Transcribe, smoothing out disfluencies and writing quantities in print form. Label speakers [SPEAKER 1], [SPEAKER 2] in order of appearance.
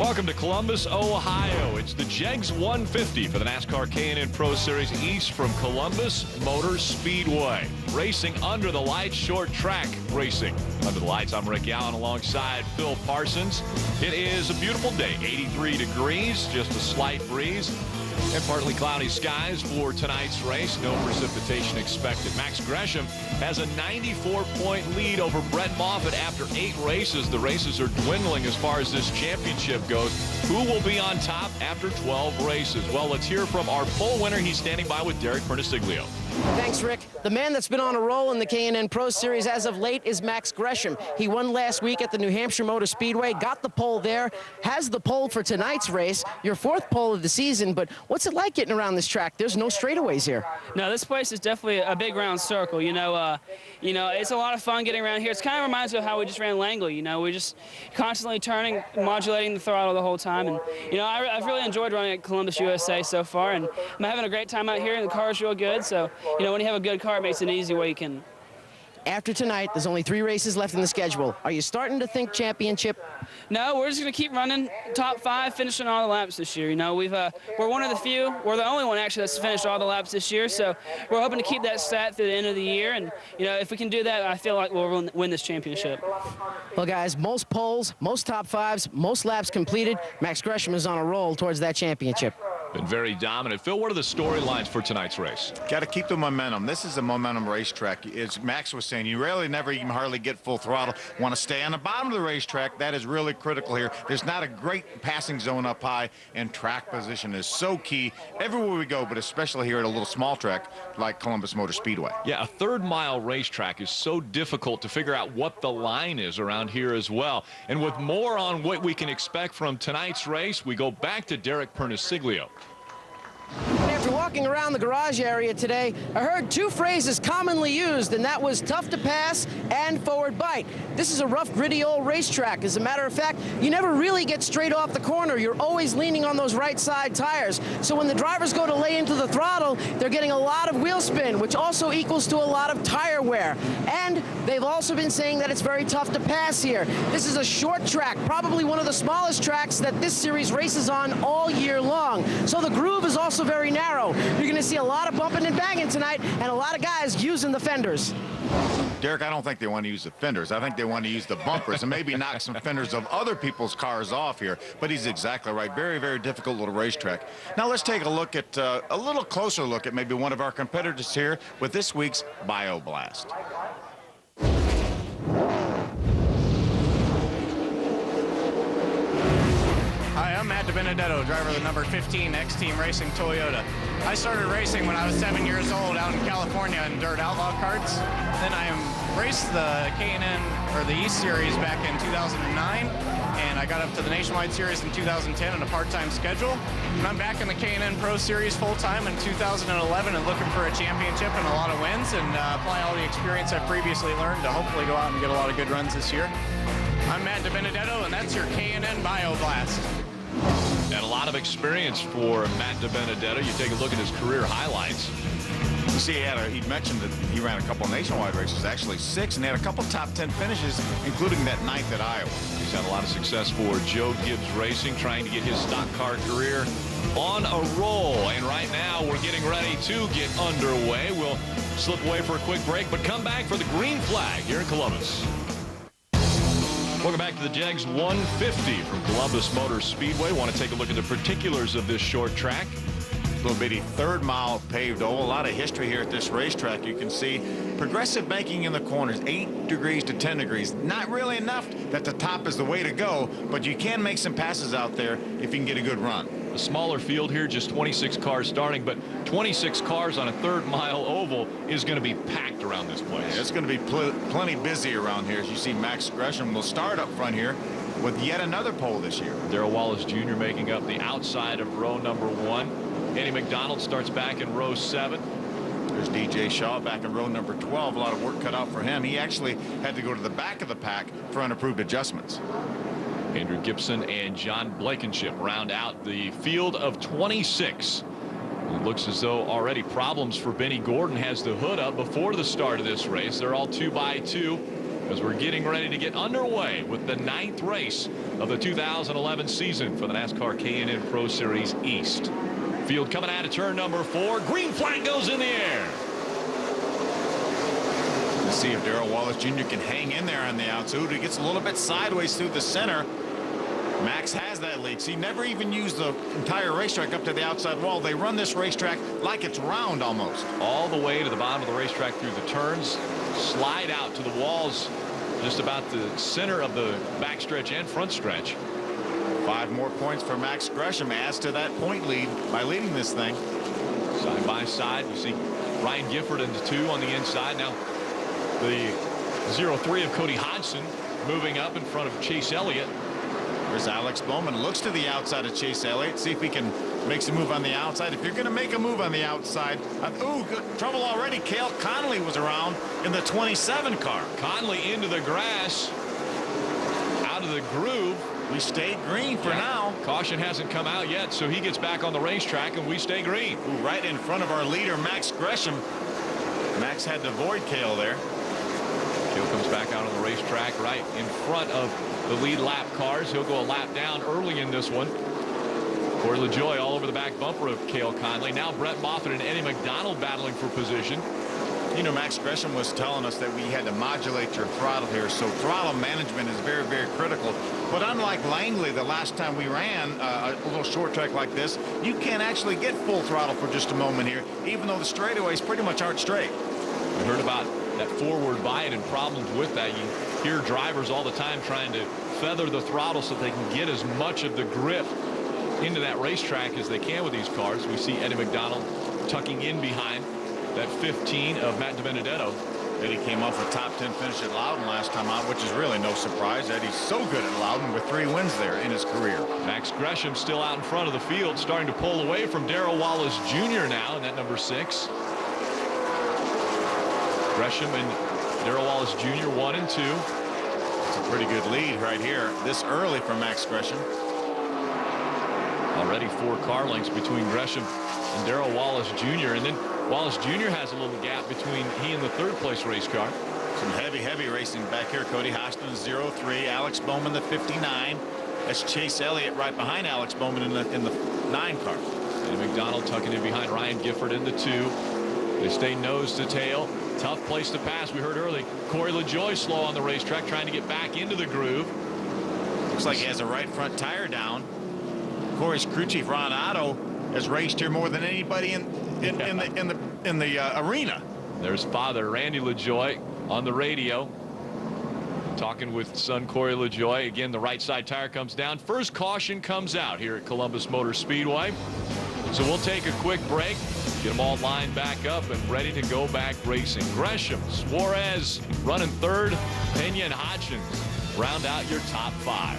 [SPEAKER 1] Welcome to Columbus, Ohio. It's the Jegs150 for the NASCAR K&N Pro Series east from Columbus Motor Speedway. Racing under the lights, short track racing. Under the lights, I'm Rick Allen alongside Phil Parsons. It is a beautiful day, 83 degrees, just a slight breeze. And partly cloudy skies for tonight's race. No precipitation expected. Max Gresham has a 94-point lead over Brett Moffitt after 8 races. The races are dwindling as far as this championship goes. Who will be on top after 12 races? Well, let's hear from our pole winner. He's standing by with Derek Pernissiglio.
[SPEAKER 2] Thanks, Rick. The man that's been on a roll in the K&N Pro Series as of late is Max Gresham. He won last week at the New Hampshire Motor Speedway, got the pole there, has the pole for tonight's race, your 4th pole of the season. But what's it like getting around this track? There's no straightaways here.
[SPEAKER 3] No, this place is definitely a big round circle. You know, it's a lot of fun getting around here. It kind of reminds me of how we just ran Langley. You know, we're just constantly turning, modulating the throttle the whole time. And, you know, I've really enjoyed running at Columbus, USA so far. And I'm having a great time out here, and the car's real good. So, you know, when you have a good car, it makes it an easy weekend.
[SPEAKER 2] After tonight, there's only 3 races left in the schedule. Are you starting to think championship?
[SPEAKER 3] No, we're just going to keep running top 5, finishing all the laps this year. You know, we're one of the few. We're the only one actually that's finished all the laps this year. So we're hoping to keep that stat through the end of the year. And you know, if we can do that, I feel like we'll win this championship.
[SPEAKER 2] Well, guys, most poles, most top 5s, most laps completed. Max Gresham is on a roll towards that championship.
[SPEAKER 1] Been very dominant. Phil, what are the storylines for tonight's race?
[SPEAKER 4] Got to keep the momentum. This is a momentum racetrack. As Max was saying, you really never even hardly get full throttle. Want to stay on the bottom of the racetrack. That is really critical here. There's not a great passing zone up high, and track position is so key everywhere we go, but especially here at a little small track like Columbus Motor Speedway.
[SPEAKER 1] Yeah, a third-mile racetrack is so difficult to figure out what the line is around here as well. And with more on what we can expect from tonight's race, we go back to Derek Pernissiglio.
[SPEAKER 2] After walking around the garage area today, I heard 2 phrases commonly used, and that was tough to pass and forward bite. This is a rough, gritty old racetrack. As a matter of fact, you never really get straight off the corner. You're always leaning on those right side tires. So when the drivers go to lay into the throttle, they're getting a lot of wheel spin, which also equals to a lot of tire wear. And they've also been saying that it's very tough to pass here. This is a short track, probably one of the smallest tracks that this series races on all year long. So the groove is also very narrow. You're going to see a lot of bumping and banging tonight, and a lot of guys using the fenders.
[SPEAKER 4] Derek, I don't think they want to use the fenders. I think they want to use the bumpers and maybe knock some fenders of other people's cars off here. But he's exactly right. Very, very difficult little racetrack. Now let's take a look at a little closer look at maybe one of our competitors here with this week's Bio Blast.
[SPEAKER 5] Hi, I'm Matt DiBenedetto, driver of the number 15 X-Team Racing Toyota. I started racing when I was 7 years old out in California in dirt outlaw karts. Then I raced the K&N, or the East Series, back in 2009, and I got up to the Nationwide Series in 2010 on a part-time schedule. And I'm back in the K&N Pro Series full-time in 2011 and looking for a championship and a lot of wins and apply all the experience I've previously learned to hopefully go out and get a lot of good runs this year. I'm Matt DiBenedetto, and that's your K&N Bio Blast.
[SPEAKER 1] And a lot of experience for Matt DiBenedetto. You take a look at his career highlights.
[SPEAKER 4] You see, he mentioned that he ran a couple nationwide races, actually 6, and he had a couple top 10 finishes, including that 9th at Iowa.
[SPEAKER 1] He's had a lot of success for Joe Gibbs Racing, trying to get his stock car career on a roll. And right now, we're getting ready to get underway. We'll slip away for a quick break, but come back for the green flag here in Columbus. Welcome back to the Jegs150 from Columbus Motor Speedway. Want to take a look at the particulars of this short track.
[SPEAKER 4] Little bitty 3rd mile paved oval. A lot of history here at this racetrack. You can see progressive banking in the corners, 8 degrees to 10 degrees. Not really enough that the top is the way to go, but you can make some passes out there if you can get a good run.
[SPEAKER 1] A smaller field here, just 26 cars starting, but 26 cars on a 3rd mile oval is going to be packed around this place.
[SPEAKER 4] Yeah, it's going to be plenty busy around here. As you see, Max Gresham will start up front here with yet another pole this year.
[SPEAKER 1] Darrell Wallace Jr. making up the outside of row number 1. Eddie McDonald starts back in row 7.
[SPEAKER 4] There's DJ Shaw back in row number 12. A lot of work cut out for him. He actually had to go to the back of the pack for unapproved adjustments.
[SPEAKER 1] Andrew Gibson and John Blankenship round out the field of 26. It looks as though already problems for Benny Gordon. Has the hood up before the start of this race. They're all 2x2. as we're getting ready to get underway with the 9th race of the 2011 season for the NASCAR K&N Pro Series East. Field coming out of turn number 4. Green flag goes in the air.
[SPEAKER 4] Let's see if Darrell Wallace Jr. can hang in there on the outside. He gets a little bit sideways through the center. Max has that lead. See, never even used the entire racetrack up to the outside wall. They run this racetrack like it's round almost.
[SPEAKER 1] All the way to the bottom of the racetrack through the turns, slide out to the walls just about the center of the backstretch and front stretch.
[SPEAKER 4] 5 more points for Max Gresham adds to that point lead by leading this thing.
[SPEAKER 1] Side by side, you see Ryan Gifford in the 2 on the inside. Now the 0-3 of Cody Hodgson moving up in front of Chase Elliott.
[SPEAKER 4] There's Alex Bowman, looks to the outside of Chase Elliott. See if he can make some move on the outside. If you're going to make a move on the outside, ooh, good trouble already. Cale Conley was around in the 27 car.
[SPEAKER 1] Conley into the grass, out of the groove.
[SPEAKER 4] We stayed green for now.
[SPEAKER 1] Caution hasn't come out yet, so he gets back on the racetrack and we stay green.
[SPEAKER 4] Ooh, right in front of our leader, Max Gresham. Max had to avoid Cale there.
[SPEAKER 1] Cale comes back out on the racetrack right in front of the lead lap cars. He'll go a lap down early in this one. Corey LaJoie all over the back bumper of Cale Conley. Now Brett Moffitt and Eddie McDonald battling for position.
[SPEAKER 4] You know, Max Gresham was telling us that we had to modulate your throttle here, so throttle management is very, very critical. But unlike Langley, the last time we ran a little short track like this, you can't actually get full throttle for just a moment here, even though the straightaways pretty much aren't straight.
[SPEAKER 1] We heard about that forward bite and problems with that. You hear drivers all the time trying to feather the throttle so they can get as much of the grip into that racetrack as they can with these cars. We see Eddie McDonald tucking in behind that 15 of Matt DiBenedetto.
[SPEAKER 4] Eddie came off a top 10 finish at Loudon last time out, which is really no surprise. Eddie's so good at Loudon with 3 wins there in his career.
[SPEAKER 1] Max Gresham still out in front of the field, starting to pull away from Darrell Wallace Jr. now in that number 6. Gresham and Darrell Wallace Jr. 1 and 2.
[SPEAKER 4] It's a pretty good lead right here this early for Max Gresham.
[SPEAKER 1] Already 4 car lengths between Gresham and Darrell Wallace Jr. And then Wallace Jr. has a little gap between he and the 3rd place race car.
[SPEAKER 4] Some heavy racing back here. Cody Hodgson 0-3, Alex Bowman the 59. That's Chase Elliott right behind Alex Bowman in the 9 car.
[SPEAKER 1] And McDonald tucking in behind Ryan Gifford in the 2. They stay nose to tail. Tough place to pass. We heard early Corey LaJoie slow on the racetrack, trying to get back into the groove.
[SPEAKER 4] Looks like he has a right front tire down. Corey's crew chief Ron Otto has raced here more than anybody in the arena.
[SPEAKER 1] There's father Randy LaJoie on the radio talking with son Corey LaJoie. Again, the right side tire comes down. First caution comes out here at Columbus Motor Speedway. So we'll take a quick break, get them all lined back up and ready to go back racing. Gresham, Suarez running 3rd, Pena and Hodgins round out your top 5.